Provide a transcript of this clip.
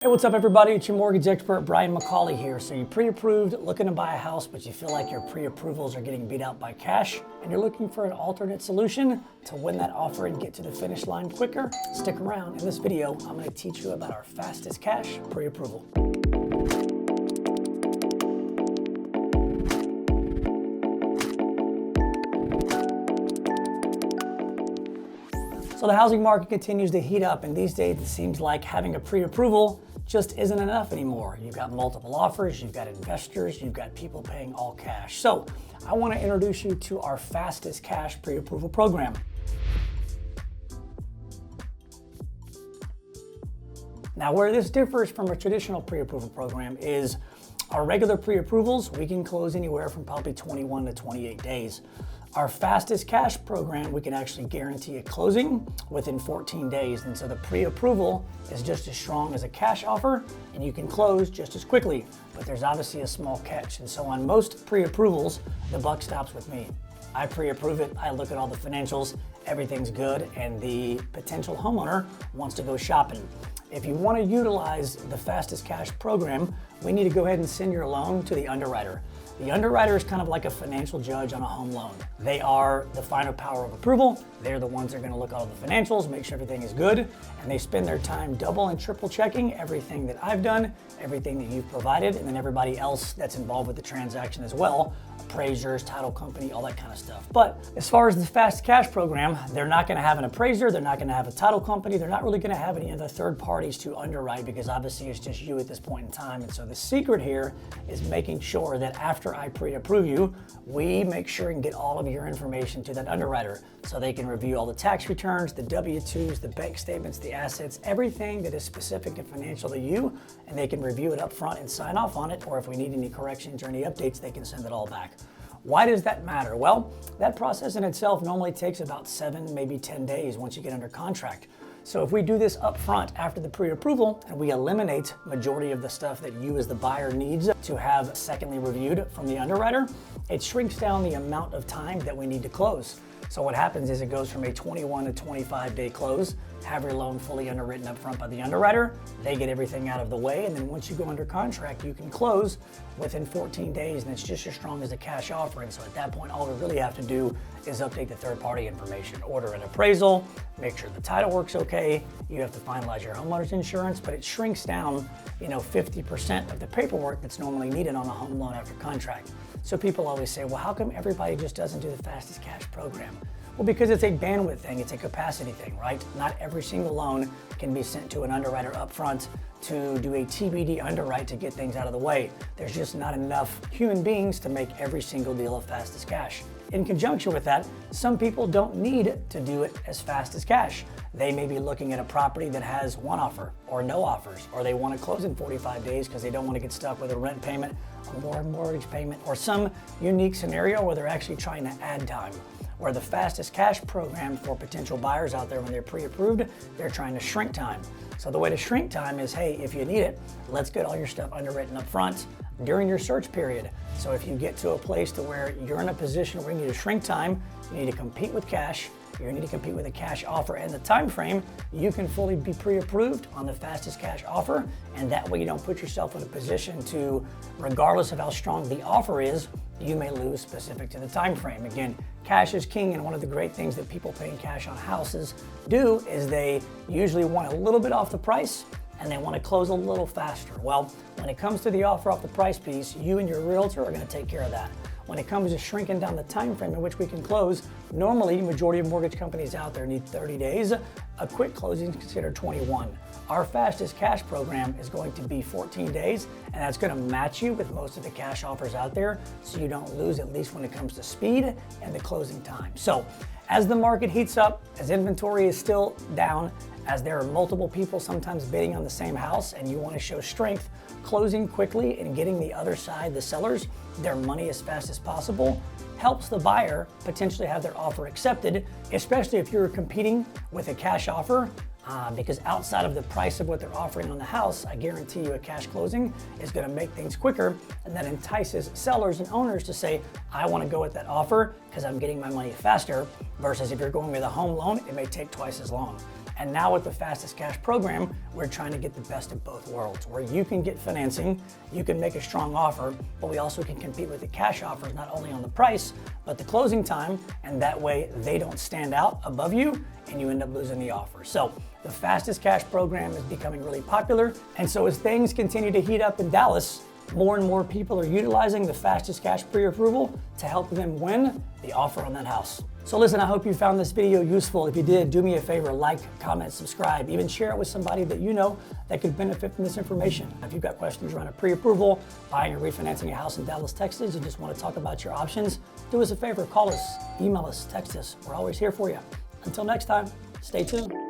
Hey, what's up everybody? It's your mortgage expert, Brian McCauley here. So you're pre-approved, looking to buy a house, but you feel like your pre-approvals are getting beat out by cash, and you're looking for an alternate solution to win that offer and get to the finish line quicker? Stick around. In this video, I'm going to teach you about our fastest cash pre-approval. So the housing market continues to heat up, and these days it seems like having a pre-approval just isn't enough anymore. You've got multiple offers, you've got investors, you've got people paying all cash. So I want to introduce you to our fastest cash pre-approval program. Now, where this differs from a traditional pre-approval program is our regular pre-approvals, we can close anywhere from probably 21 to 28 days. Our fastest cash program, we can actually guarantee a closing within 14 days. And so the pre-approval is just as strong as a cash offer, and you can close just as quickly. But there's obviously a small catch. And so on most pre-approvals, the buck stops with me. I pre-approve it, I look at all the financials, everything's good, and the potential homeowner wants to go shopping. If you want to utilize the fastest cash program, we need to go ahead and send your loan to the underwriter. The underwriter is kind of like a financial judge on a home loan. They are the final power of approval. They're the ones that are going to look at all the financials, make sure everything is good, and they spend their time double and triple checking everything that I've done, everything that you've provided, and then everybody else that's involved with the transaction as well, appraisers, title company, all that kind of stuff. But as far as the fast cash program, they're not going to have an appraiser, they're not going to have a title company, they're not really going to have any other third parties to underwrite because obviously it's just you at this point in time. And so the secret here is making sure that after I pre-approve you, we make sure and get all of your information to that underwriter so they can review all the tax returns, the W-2s, the bank statements, the assets, everything that is specific and financial to you, and they can review it up front and sign off on it, or if we need any corrections or any updates, they can send it all back. Why does that matter? Well, that process in itself normally takes about 7, maybe 10 days once you get under contract. So if we do this up front after the pre-approval and we eliminate majority of the stuff that you as the buyer needs to have secondly reviewed from the underwriter, it shrinks down the amount of time that we need to close. So what happens is it goes from a 21 to 25 day close, have your loan fully underwritten up front by the underwriter, they get everything out of the way, and then once you go under contract, you can close within 14 days, and it's just as strong as a cash offer. And so at that point, all we really have to do is update the third-party information, order an appraisal, make sure the title works okay, you have to finalize your homeowner's insurance, but it shrinks down, 50% of the paperwork that's normally needed on a home loan after contract. So people always say, well, how come everybody just doesn't do the fastest cash program? Well, because it's a bandwidth thing, it's a capacity thing, right? Not every single loan can be sent to an underwriter up front to do a TBD underwrite to get things out of the way. There's just not enough human beings to make every single deal a fastest cash. In conjunction with that, some people don't need to do it as fast as cash. They may be looking at a property that has one offer or no offers, or they want to close in 45 days because they don't want to get stuck with a rent payment, a mortgage payment, or some unique scenario where they're actually trying to add time. Where the fastest cash program for potential buyers out there when they're pre-approved, they're trying to shrink time. So the way to shrink time is, hey, if you need it, let's get all your stuff underwritten up front during your search period. So if you get to a place to where you're in a position where you need to shrink time, you need to compete with cash, you need to compete with a cash offer and the time frame, you can fully be pre-approved on the fastest cash offer, and that way you don't put yourself in a position to, regardless of how strong the offer is, you may lose specific to the time frame. Again, cash is king, and one of the great things that people paying cash on houses do is they usually want a little bit off the price and they want to close a little faster. Well, when it comes to the offer off the price piece, you and your realtor are going to take care of that. When it comes to shrinking down the time frame in which we can close, normally majority of mortgage companies out there need 30 days. A quick closing is considered 21. Our fastest cash program is going to be 14 days, and that's going to match you with most of the cash offers out there, so you don't lose, at least when it comes to speed and the closing time. So as the market heats up, as inventory is still down, as there are multiple people sometimes bidding on the same house and you want to show strength, closing quickly and getting the other side, the sellers, their money as fast as possible helps the buyer potentially have their offer accepted, especially if you're competing with a cash offer. Because outside of the price of what they're offering on the house, I guarantee you a cash closing is going to make things quicker, and that entices sellers and owners to say, I want to go with that offer because I'm getting my money faster, versus if you're going with a home loan, it may take twice as long. And now with the Fastest Cash program, we're trying to get the best of both worlds, where you can get financing, you can make a strong offer, but we also can compete with the cash offers, not only on the price, but the closing time, and that way they don't stand out above you and you end up losing the offer. So the Fastest Cash program is becoming really popular. And so as things continue to heat up in Dallas, more and more people are utilizing the Fastest Cash pre-approval to help them win the offer on that house. So listen, I hope you found this video useful. If you did, do me a favor, like, comment, subscribe, even share it with somebody that you know that could benefit from this information. If you've got questions around a pre-approval, buying or refinancing a house in Dallas, Texas, you just want to talk about your options, do us a favor, call us, email us, text us. We're always here for you. Until next time, stay tuned.